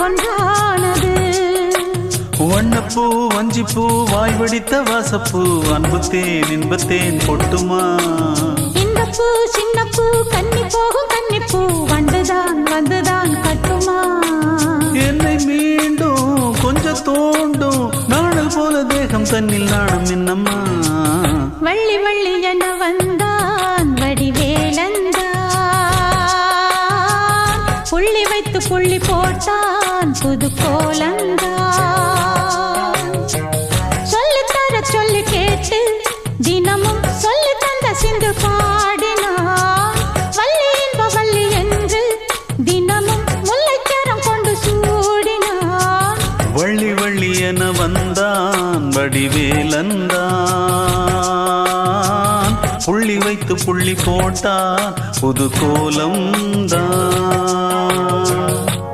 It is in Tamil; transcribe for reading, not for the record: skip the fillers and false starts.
ஒன்றானது. வண்ணப்பூ வஞ்சிப்பூ வாய் வடித்த வாசப்பூ அன்புத்தேன் இன்பத்தேன் பொட்டுமா. இந்த பூ சின்ன பூ கன்னி போகும் கன்னிப்பூ வந்துதான் வந்துதான் கட்டுமா. என்னை மீண்டும் கொஞ்சம் தோண்டும் நாணல் போல தேகம் தன்னில் நாணம் என்னம்மா. வள்ளி வள்ளி என வந்தான் வடிவேலந்தான், புள்ளி வைத்து புள்ளி போட்டான் புது கோலந்தான். சொல்லித்தர சொல்லி கேட்டு தினமும் சொல்லி தந்த சிந்து பாடினான். வள்ளி என்ப வள்ளி என்று தினமும் முல்லைச்சரம் கொண்டு சூடினான். வள்ளி வள்ளி என வந்தான் வடிவேலந்தான், புள்ளி வைத்து புள்ளி போட்டான் புது கோலம்தான்.